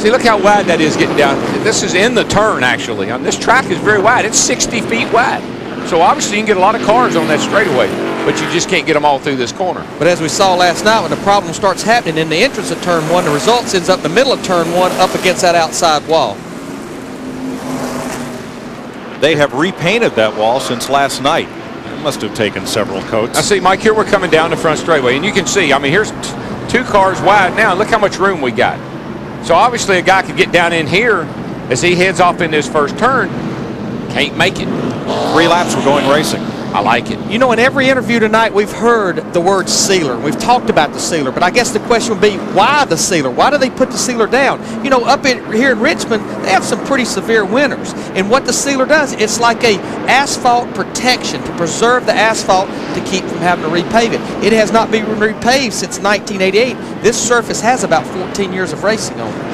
See, look how wide that is getting down. This is in the turn, actually. This track is very wide. It's 60 feet wide. So obviously you can get a lot of cars on that straightaway, but you just can't get them all through this corner. But as we saw last night, when the problem starts happening in the entrance of turn 1, the results ends up in the middle of turn 1 up against that outside wall. They have repainted that wall since last night. It must have taken several coats. I see, Mike, here we're coming down the front straightaway, and you can see, I mean, here's 2 cars wide now. Look how much room we got. So obviously a guy could get down in here as he heads off in this first turn. Can't make it. 3 laps we're going racing. I like it. You know, in every interview tonight, we've heard the word sealer. We've talked about the sealer, but I guess the question would be, why the sealer? Why do they put the sealer down? You know, here in Richmond, they have some pretty severe winters. And what the sealer does, it's like a asphalt protection to preserve the asphalt to keep from having to repave it. It has not been repaved since 1988. This surface has about 14 years of racing on it.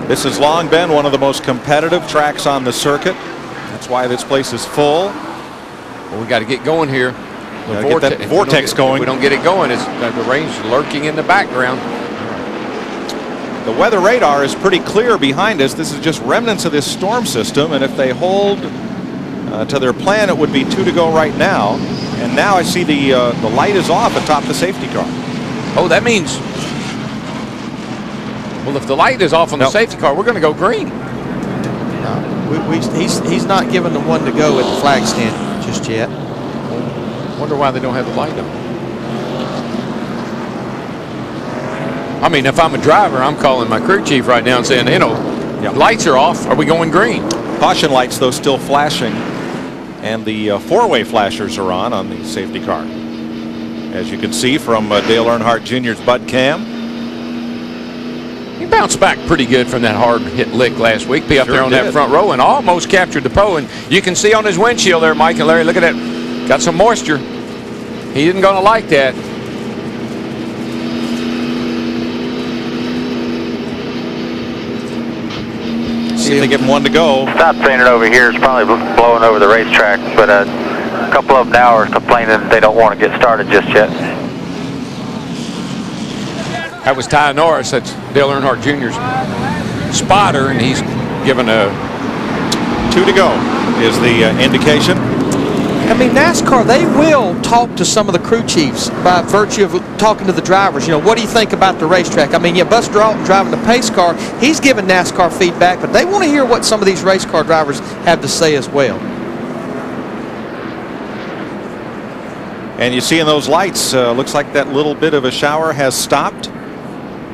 This has long been one of the most competitive tracks on the circuit. That's why this place is full. Well, we got to get going here. Get that vortex going. If we don't get it going, it's the rain's lurking in the background. The weather radar is pretty clear behind us. This is just remnants of this storm system, and if they hold to their plan, it would be 2 to go right now. And now I see the light is off atop the safety car. Oh, that means, well, if the light is off on the safety car, we're going to go green. He's not giving the 1 to go at the flag stand just yet. Wonder why they don't have the light on. I mean, if I'm a driver, I'm calling my crew chief right now and saying, you know, lights are off. Are we going green? Caution lights, though, still flashing. And the 4-way flashers are on the safety car. As you can see from Dale Earnhardt Jr.'s Bud Cam. He bounced back pretty good from that hard hit lick last week. Be up there on that front row and almost captured the pole. And you can see on his windshield there, Mike and Larry, look at that. Got some moisture. He isn't going to like that. See if they give him 1 to go. Not saying it over here. It's probably blowing over the racetrack, but a couple of them now are complaining that they don't want to get started just yet. That was Ty Norris. That's Dale Earnhardt Jr.'s spotter, and he's given a 2 to go is the indication. I mean, NASCAR, they will talk to some of the crew chiefs by virtue of talking to the drivers. You know, what do you think about the racetrack? I mean, yeah, Bus Dalton driving the pace car, he's giving NASCAR feedback, but they want to hear what some of these race car drivers have to say as well. And you see in those lights, looks like that little bit of a shower has stopped.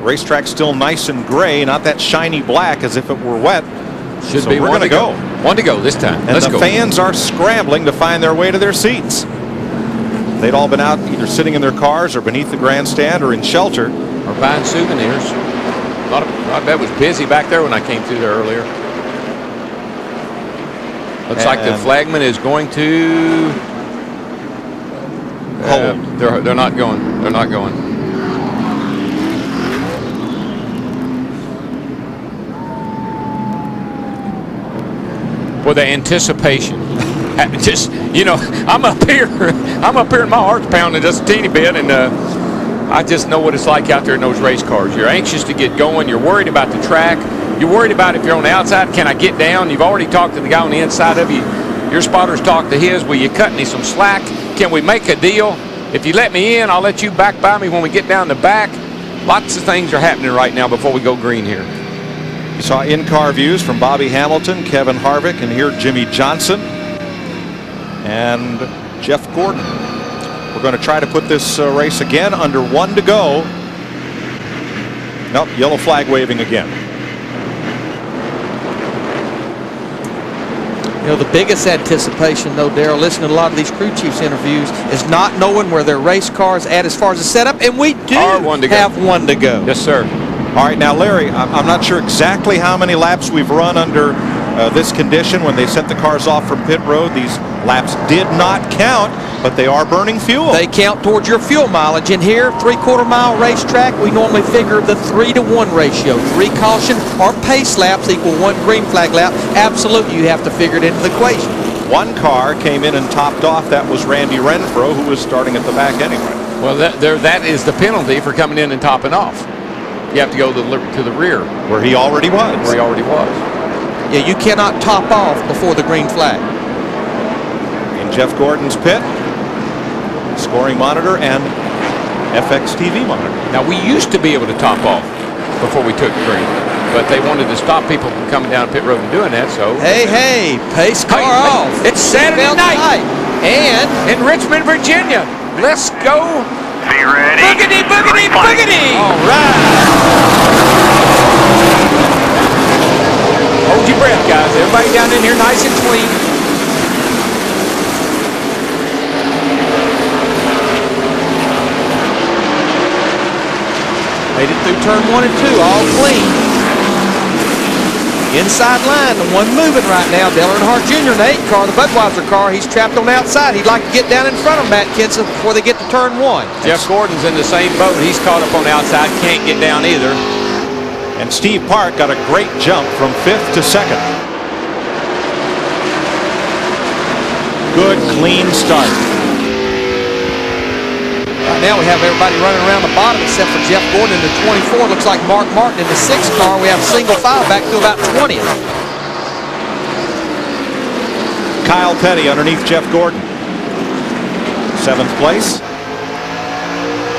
Racetrack still nice and gray, not that shiny black as if it were wet. Should be 1 to go. 1 to go this time. And the fans are scrambling to find their way to their seats. They'd all been out either sitting in their cars or beneath the grandstand or in shelter. Or buying souvenirs. I bet it was busy back there when I came through there earlier. Looks like the flagman is going to hold. They're not going. They're not going. For the anticipation. Just, you know, I'm up here and my heart's pounding just a teeny bit, and I just know what it's like out there in those race cars. You're anxious to get going. You're worried about the track. You're worried about if you're on the outside, can I get down? You've already talked to the guy on the inside of you. Your spotter's talked to his. Will you cut me some slack? Can we make a deal? If you let me in, I'll let you back by me when we get down the back. Lots of things are happening right now before we go green here. You saw in-car views from Bobby Hamilton, Kevin Harvick, and here Jimmy Johnson and Jeff Gordon. We're going to try to put this race again under 1 to go. Nope, yellow flag waving again. You know, the biggest anticipation, though, Darrell, listening to a lot of these crew chiefs interviews, is not knowing where their race cars at as far as the setup, and we do have 1 to go. Yes, sir. All right, now, Larry, I'm not sure exactly how many laps we've run under this condition. When they sent the cars off from pit road, these laps did not count, but they are burning fuel. They count towards your fuel mileage. And here, 3/4 mile racetrack, we normally figure the 3-to-1 ratio. 3 caution or pace laps equal 1 green flag lap. Absolutely, you have to figure it into the equation. 1 car came in and topped off. That was Randy Renfro, who was starting at the back anyway. Well, that is the penalty for coming in and topping off. You have to go to the rear. Where he already was. Where he already was. Yeah, you cannot top off before the green flag. In Jeff Gordon's pit, scoring monitor and FX TV monitor. Now, we used to be able to top off before we took green, but they wanted to stop people from coming down pit road and doing that, so. Hey, pace car off. It's Saturday night. And in Richmond, Virginia. Let's go. Be ready. Boogity, boogity, boogity. all right. Hold your breath, guys. Everybody down in here nice and clean. Made it through turn 1 and 2, all clean. Inside line, the one moving right now, Dale Earnhardt Jr. in the 8 car, the Budweiser car. He's trapped on the outside. He'd like to get down in front of Matt Kenseth before they get to turn 1. Jeff Gordon's in the same boat. He's caught up on the outside, can't get down either. And Steve Park got a great jump from 5th to 2nd. Good, clean start. Right now we have everybody running around the bottom except for Jeff Gordon in the 24. Looks like Mark Martin in the 6 car. We have single file back to about 20th. Kyle Petty underneath Jeff Gordon. 7th place.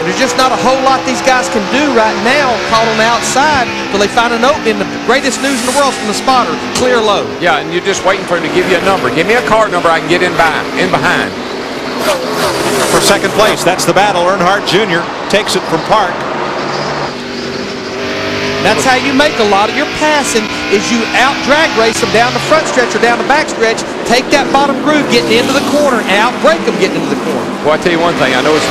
And there's just not a whole lot these guys can do right now, caught on the outside, till they find an opening. The greatest news in the world from the spotter, clear low. Yeah, and you're just waiting for him to give you a number. Give me a car number I can get in behind. For 2nd place, that's the battle. Earnhardt Jr. takes it from Park. That's how you make a lot of your passing, is you out-drag race them down the front stretch or down the back stretch, take that bottom groove getting into the corner, and out-break them getting into the corner. Well, I tell you one thing. I know it's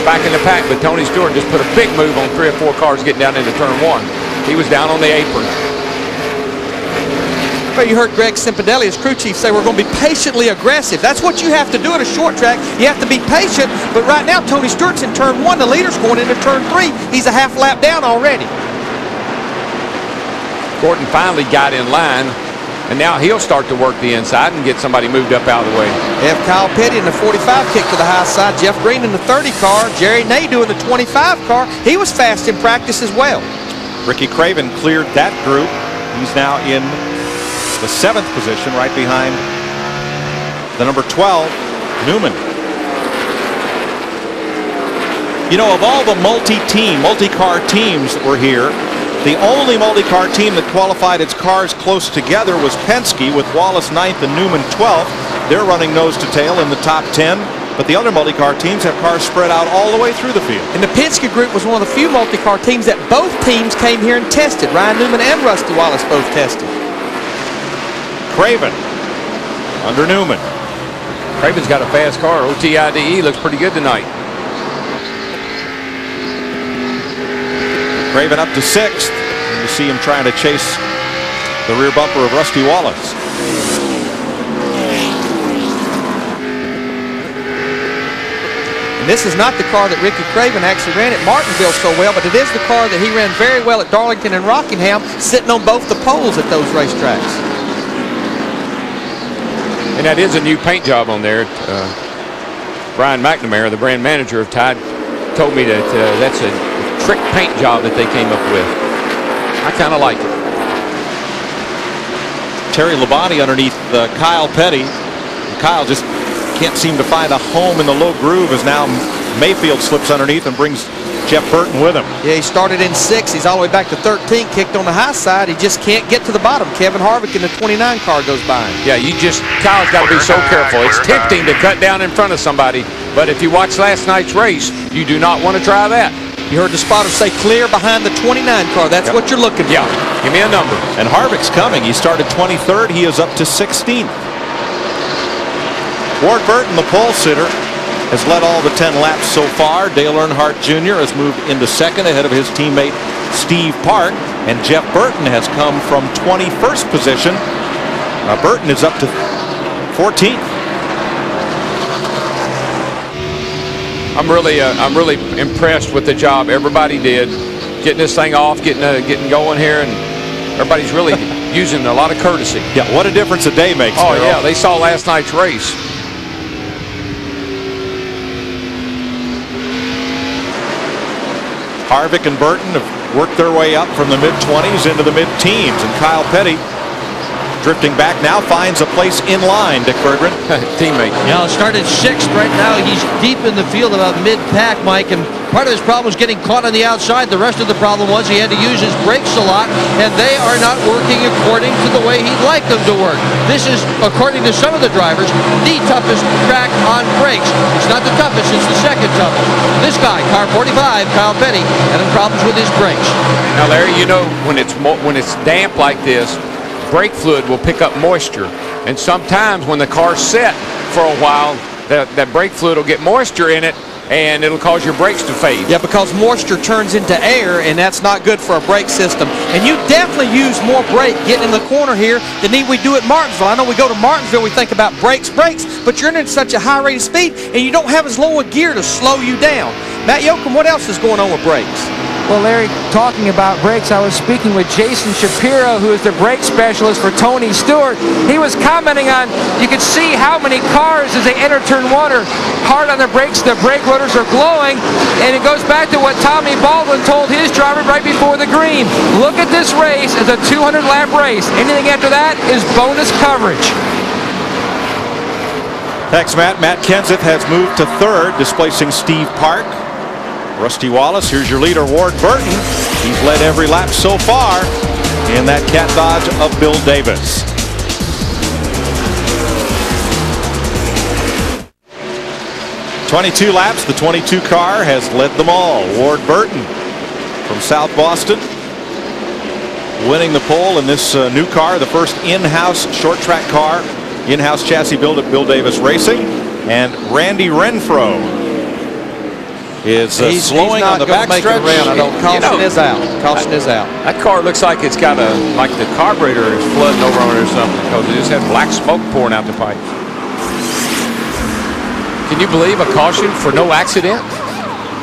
back in the pack, but Tony Stewart just put a big move on 3 or 4 cars getting down into turn 1. He was down on the apron. Well, you heard Greg Simpedelli, his crew chief, say we're going to be patiently aggressive. That's what you have to do at a short track. You have to be patient. But right now, Tony Stewart's in turn 1. The leader's going into turn 3. He's a half lap down already. Gordon finally got in line, and now he'll start to work the inside and get somebody moved up out of the way. They have Kyle Petty in the 45 kick to the high side. Jeff Green in the 30 car. Jerry Nadeau in the 25 car. He was fast in practice as well. Ricky Craven cleared that group. He's now in the 7th position, right behind the number 12, Newman. You know, of all the multi-car teams that were here, the only multi-car team that qualified its cars close together was Penske, with Wallace 9th and Newman 12th. They're running nose to tail in the top 10. But the other multi-car teams have cars spread out all the way through the field. And the Penske group was one of the few multi-car teams that both teams came here and tested. Ryan Newman and Rusty Wallace both tested. Craven under Newman. Craven's got a fast car. OTIDE looks pretty good tonight. Craven up to 6th. You see him trying to chase the rear bumper of Rusty Wallace. And this is not the car that Ricky Craven actually ran at Martinsville so well, but it is the car that he ran very well at Darlington and Rockingham, sitting on both the poles at those racetracks. And that is a new paint job on there. Brian McNamara, the brand manager of Tide, told me that that's a trick paint job that they came up with. I kind of like it. Terry Labonte underneath Kyle Petty. Kyle just can't seem to find a home in the low groove as now Mayfield slips underneath and brings Jeff Burton with him. Yeah, he started in 6. He's all the way back to 13, kicked on the high side. He just can't get to the bottom. Kevin Harvick in the 29 car goes by him. Yeah, Kyle's got to be so careful. It's tempting to cut down in front of somebody, but if you watch last night's race, you do not want to try that. You heard the spotter say clear behind the 29 car. That's what you're looking for. Yeah, give me a number. And Harvick's coming. He started 23rd. He is up to 16th. Ward Burton, the pole sitter, has led all the 10 laps so far. Dale Earnhardt Jr. has moved into 2nd ahead of his teammate Steve Park. And Jeff Burton has come from 21st position. Burton is up to 14th. I'm really impressed with the job everybody did, getting this thing off, getting going here, and everybody's really using a lot of courtesy. Yeah, what a difference a day makes. Oh, Darryl. yeah, they saw last night's race. Harvick and Burton have work their way up from the mid-20s into the mid-teens. And Kyle Petty, drifting back now, finds a place in line, Dick Berggren. Teammate. Yeah, started 6th. Right now he's deep in the field about mid-pack, Mike, and part of his problem was getting caught on the outside. The rest of the problem was he had to use his brakes a lot, and they are not working according to the way he'd like them to work. This is, according to some of the drivers, the toughest track on brakes. It's not the toughest, it's the second toughest. This guy, car 45, Kyle Petty, having problems with his brakes. Now, Larry, you know, when it's damp like this, brake fluid will pick up moisture, and sometimes when the car's set for a while, that brake fluid will get moisture in it, and it'll cause your brakes to fade. Yeah, because moisture turns into air, and that's not good for a brake system. And you definitely use more brake getting in the corner here than we do at Martinsville. I know we go to Martinsville, we think about brakes, but you're in such a high rate of speed, and you don't have as low a gear to slow you down. Matt Yoakum, what else is going on with brakes? Well, Larry, talking about brakes, I was speaking with Jason Shapiro, who is the brake specialist for Tony Stewart. He was commenting on, you could see how many cars as they enter turn 1 are hard on their brakes, the brake rotors are glowing, and it goes back to what Tommy Baldwin told his driver right before the green. Look at this race as a 200-lap race. Anything after that is bonus coverage. Thanks, Matt. Matt Kenseth has moved to 3rd, displacing Steve Park. Rusty Wallace, here's your leader, Ward Burton. He's led every lap so far in that cat dodge of Bill Davis. "22 laps, the 22 car has led them all. Ward Burton from South Boston winning the pole in this new car, the first in-house short track car, in-house chassis built at Bill Davis Racing. And Randy Renfro is slowing on the backstretch. Caution is out. Caution is out. That car looks like it's got like the carburetor is flooding over on it or something, because it just had black smoke pouring out the pipe. Can you believe a caution for no accident?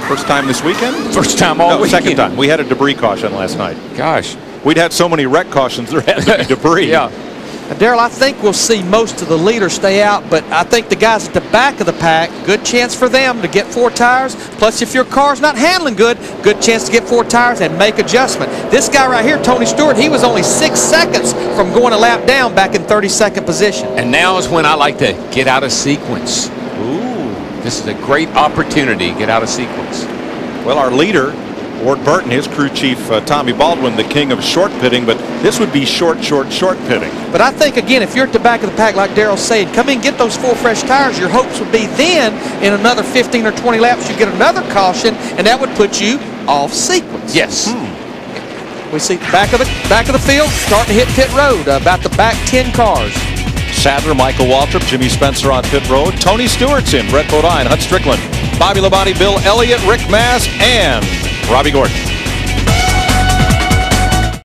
First time this weekend? First time all weekend. Second time. We had a debris caution last night. Gosh. We'd had so many wreck cautions, there had to be debris. Yeah. Darrell, I think we'll see most of the leaders stay out, but I think the guys at the back of the pack, good chance for them to get 4 tires. Plus, if your car's not handling good chance to get 4 tires and make adjustment. This guy right here, Tony Stewart, he was only 6 seconds from going a lap down back in 32nd position. And now is when I like to get out of sequence. Ooh, this is a great opportunity to get out of sequence. Well, our leader, Ward Burton, his crew chief, Tommy Baldwin, the king of short pitting, but this would be short pitting. But I think, again, if you're at the back of the pack, like Darrell's saying, come in and get those 4 fresh tires, your hopes would be then, in another 15 or 20 laps, you get another caution, and that would put you off sequence. Yes. We see the back of the field starting to hit pit road, about the back 10 cars. Sadler, Michael Waltrip, Jimmy Spencer on pit road. Tony Stewart's in, Brett Bodine, Hunt Strickland, Bobby Labonte, Bill Elliott, Rick Mast, and Robbie Gordon.